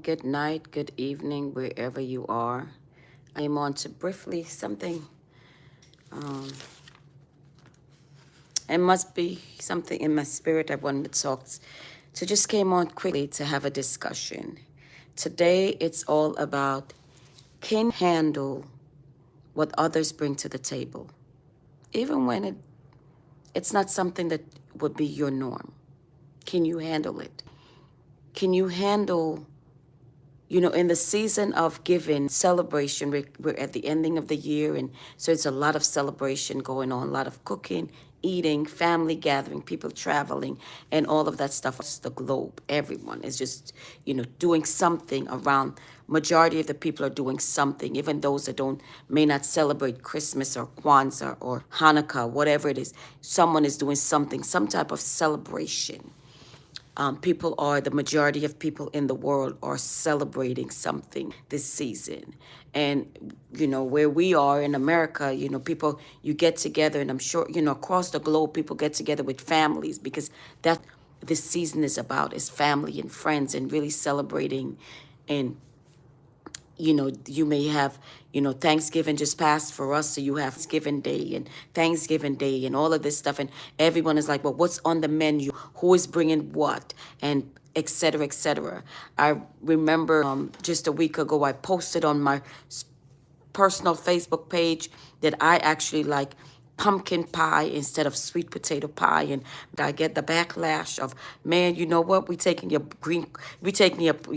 Good night, good evening, wherever you are. I am on to briefly something. It must be something in my spirit I wanted to talk. So just came on quickly to have a discussion. Today it's all about can you handle what others bring to the table, even when it's not something that would be your norm. Can you handle it? Can you handle in the season of giving celebration, we're at the ending of the year, and so it's a lot of celebration going on, a lot of cooking, eating, family gathering, people traveling, and all of that stuff across the globe. Everyone is just, doing something around. Majority of the people are doing something, even those that don't may not celebrate Christmas or Kwanzaa or Hanukkah, whatever it is. Someone is doing something, some type of celebration. The majority of people in the world are celebrating something this season. And, where we are in America, people, you get together, and I'm sure, across the globe, people get together with families because that's this season is about, is family and friends and really celebrating. And you may have, Thanksgiving just passed for us. So you have Thanksgiving Day and all of this stuff. And everyone is like, well, what's on the menu? Who is bringing what? And et cetera, et cetera. I remember just a week ago, I posted on my personal Facebook page that I actually like pumpkin pie instead of sweet potato pie, and I get the backlash of, man, you know what, we taking your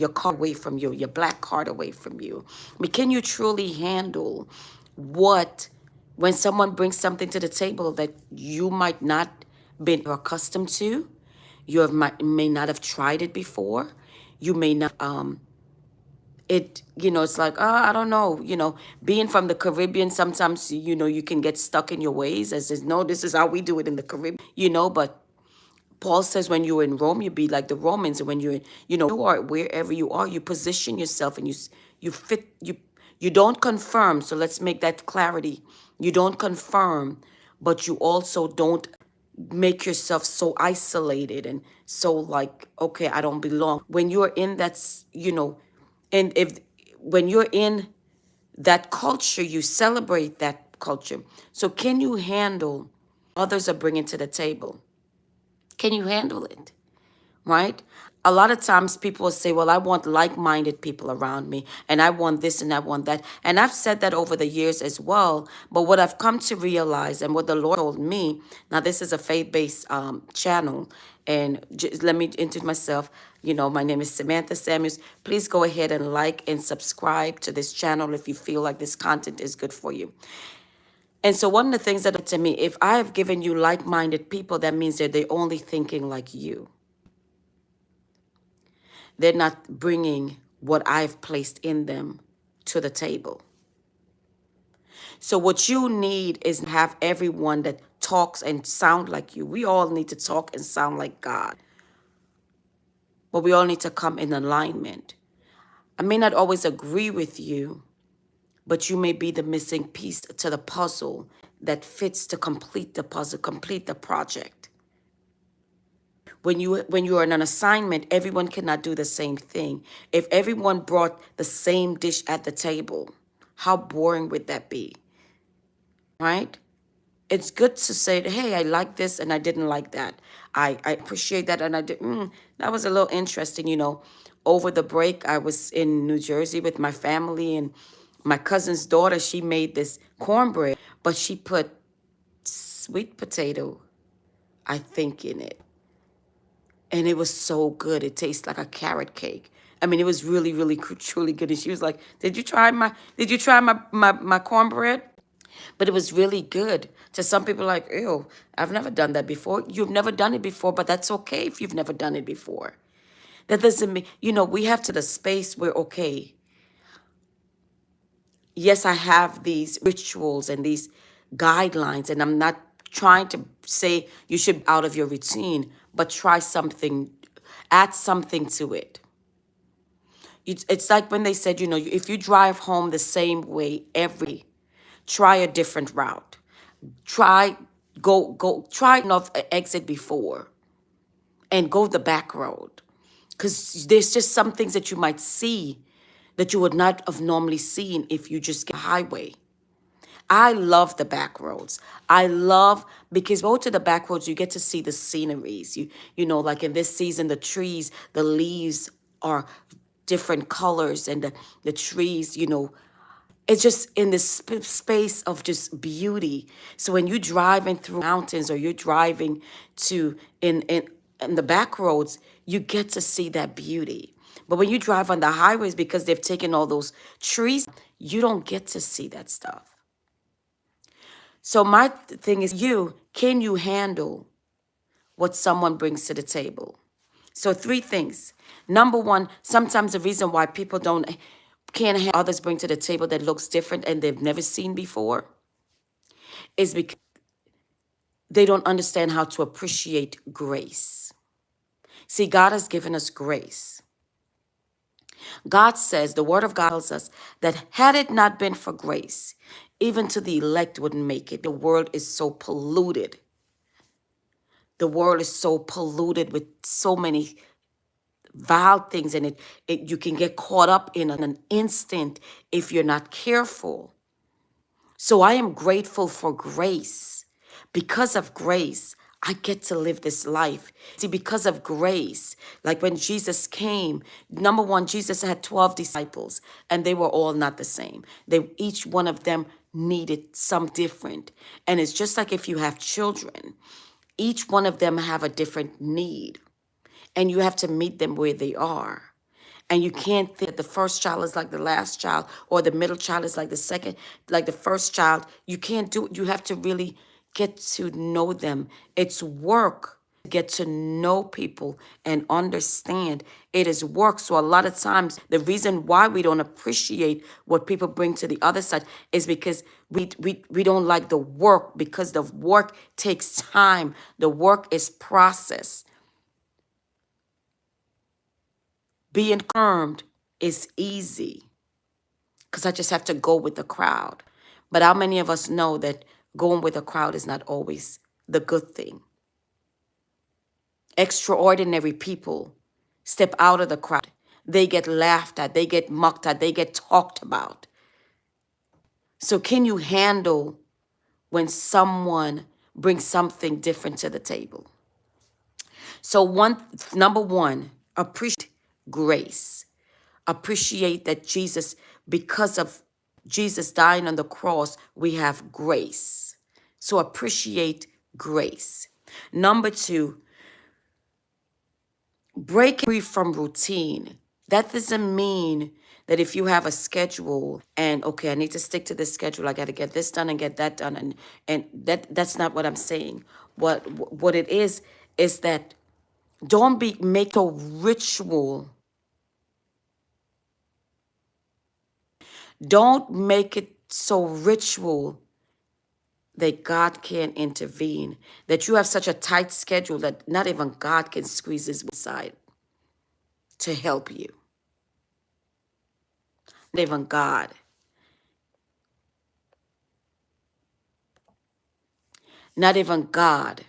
card away from you, your black card away from you. I mean, can you truly handle what when someone brings something to the table that you might not been accustomed to, may not have tried it before, you may not it's like, I don't know, being from the Caribbean, sometimes, you can get stuck in your ways as is, no, this is how we do it in the Caribbean, but Paul says when you're in Rome, you be like the Romans. And when you're in, you are wherever you are, you position yourself and you don't confirm. So let's make that clarity. You don't confirm, but you also don't make yourself so isolated and so like, okay, I don't belong. When you're in and if when you're in that culture, you celebrate that culture. So can you handle others are bringing to the table? Can you handle it? Right? A lot of times people will say, well, I want like-minded people around me, and I want this and I want that. And I've said that over the years as well. But what I've come to realize and what the Lord told me, now this is a faith-based channel, and just let me introduce myself. My name is Samantha Samuels. Please go ahead and like and subscribe to this channel if you feel like this content is good for you. And so one of the things that to me, if I have given you like-minded people, that means that they're only thinking like you. They're not bringing what I've placed in them to the table. So what you need is have everyone that talks and sound like you. We all need to talk and sound like God. But we all need to come in alignment. I may not always agree with you, but you may be the missing piece to the puzzle that fits to complete the puzzle, complete the project. When you are on an assignment, everyone cannot do the same thing. If everyone brought the same dish at the table, how boring would that be? Right? It's good to say, hey, I like this and I didn't like that. I appreciate that and I did. That was a little interesting. Over the break, I was in New Jersey with my family, and my cousin's daughter, she made this cornbread, but she put sweet potato, I think, in it. And it was so good. It tastes like a carrot cake. I mean, it was really, really, truly good. And she was like, did you try my cornbread? But it was really good. To some people, like, ew, I've never done that before. You've never done it before, but that's okay if you've never done it before. That doesn't mean, we have to the space where, okay, yes, I have these rituals and these guidelines, and I'm not trying to say you should out of your routine, but try something, add something to it. It's like when they said, if you drive home the same way every, try a different route. Try, try enough exit before and go the back road. Because there's just some things that you might see that you would not have normally seen if you just get a highway. I love the back roads. I love because go to the back roads, you get to see the sceneries. You know, like in this season, the trees, the leaves are different colors, and the trees, you know, it's just in this space of just beauty. So when you're driving through mountains or you're driving to in the back roads, you get to see that beauty. But when you drive on the highways, because they've taken all those trees, you don't get to see that stuff. So my thing is, can you handle what someone brings to the table? So three things. Number one, sometimes the reason why people can't have others bring to the table that looks different and they've never seen before is because they don't understand how to appreciate grace. See, God has given us grace. God says, the word of God tells us that had it not been for grace, even to the elect wouldn't make it. The world is so polluted. The world is so polluted with so many vile things, and you can get caught up in an instant if you're not careful. So I am grateful for grace. Because of grace, I get to live this life. See, because of grace, like when Jesus came, number one, Jesus had 12 disciples, and they were all not the same. Each one of them needed some different. And it's just like if you have children, each one of them have a different need, and you have to meet them where they are. And you can't think that the first child is like the last child, or the middle child is like the second, like the first child. You can't do it. You have to really get to know them. It's work to get to know people and understand. It is work. So a lot of times, the reason why we don't appreciate what people bring to the other side is because we don't like the work, because the work takes time. The work is process. Being confirmed is easy because I just have to go with the crowd. But how many of us know that going with the crowd is not always the good thing? Extraordinary people step out of the crowd. They get laughed at, they get mocked at, they get talked about. So can you handle when someone brings something different to the table? So number one, appreciate grace. Appreciate that because of Jesus dying on the cross, we have grace. So appreciate grace. Number two, break free from routine. That doesn't mean that if you have a schedule and okay, I need to stick to this schedule, I got to get this done and get that done, and that's not what I'm saying. What it is that don't make a ritual. Don't make it so ritual that God can't intervene, that you have such a tight schedule that not even God can squeeze his side to help you. Not even God. Not even God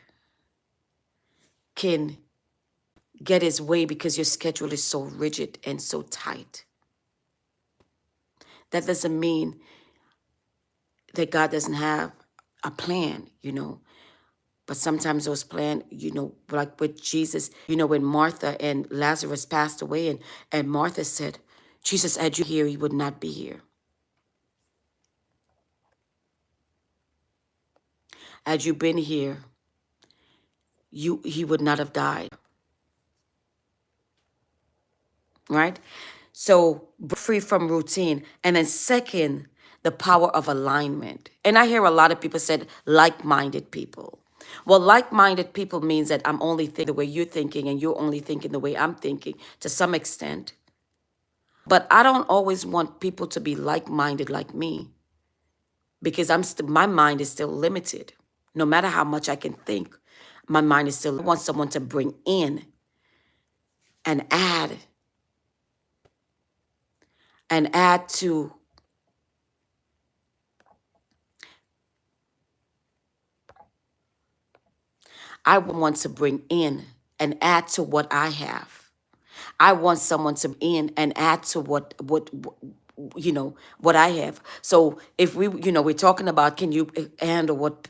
can get his way because your schedule is so rigid and so tight. That doesn't mean that God doesn't have a plan, you know. But sometimes those plans, you know, like with Jesus, you know, when Martha and Lazarus passed away, and Martha said, Jesus, had you here, he would not be here. Had you been here, he would not have died. Right? So free from routine. And then second, the power of alignment. And I hear a lot of people said like-minded people. Well, like-minded people means that I'm only thinking the way you're thinking and you're only thinking the way I'm thinking to some extent. But I don't always want people to be like-minded like me because my mind is still limited. No matter how much I can think, my mind is still, I want someone to bring in and add to I want to bring in and add to what I have. I want someone to in and add to what I have. So if we're talking about, can you handle what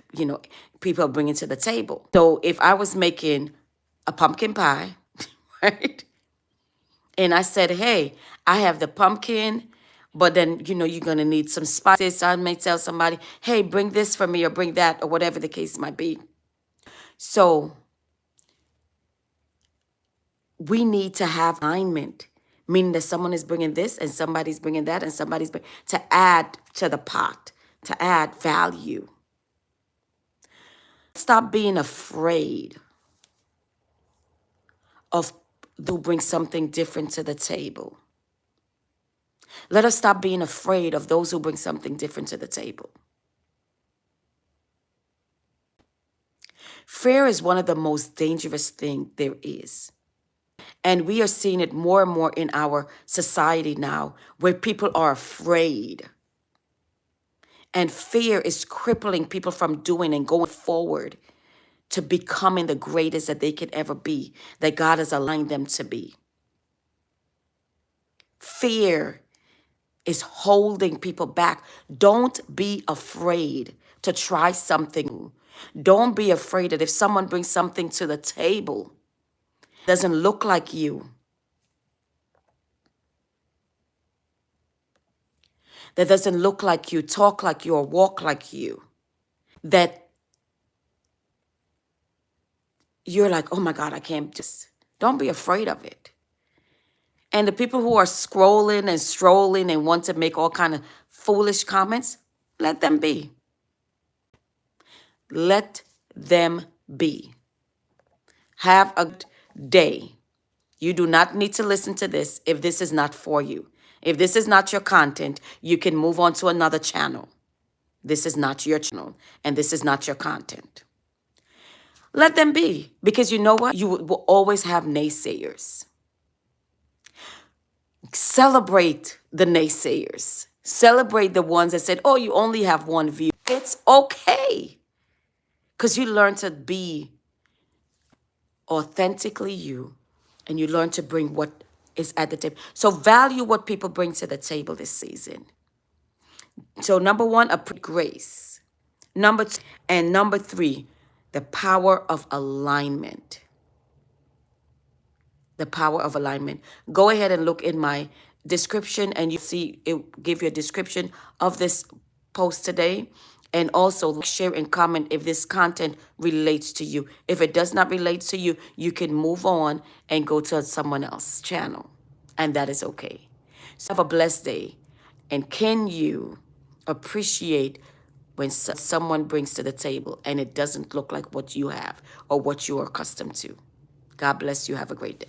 people are bringing to the table? So if I was making a pumpkin pie, right? And I said, hey, I have the pumpkin, but then, you're going to need some spices. I may tell somebody, hey, bring this for me or bring that or whatever the case might be. So we need to have alignment, meaning that someone is bringing this and somebody's bringing that and somebody's bringing, to add to the pot, to add value. Stop being afraid of who brings something different to the table. Let us stop being afraid of those who bring something different to the table. Fear is one of the most dangerous things there is. And we are seeing it more and more in our society now, where people are afraid. And fear is crippling people from doing and going forward to becoming the greatest that they could ever be, that God has aligned them to be. Fear is holding people back. Don't be afraid to try something new. Don't be afraid that if someone brings something to the table, doesn't look like you, that doesn't look like you, talk like you, or walk like you, that you're like, oh my God, I can't just, don't be afraid of it. And the people who are scrolling and strolling and want to make all kind of foolish comments, let them be. Let them be. Have a good day. You do not need to listen to this if this is not for you. If this is not your content, you can move on to another channel. This is not your channel, and this is not your content. Let them be, because you know what? You will always have naysayers. Celebrate the naysayers. Celebrate the ones that said, oh, you only have one view. It's okay, because you learn to be authentically you, and you learn to bring what is at the table. So value what people bring to the table this season. So number one, grace. Number two, and number three, the power of alignment. The power of alignment. Go ahead and look in my description, and you see it give you a description of this post today. And also share and comment if this content relates to you. If it does not relate to you, you can move on and go to someone else's channel. And that is okay. So have a blessed day. And can you appreciate when someone brings to the table and it doesn't look like what you have or what you are accustomed to? God bless you. Have a great day.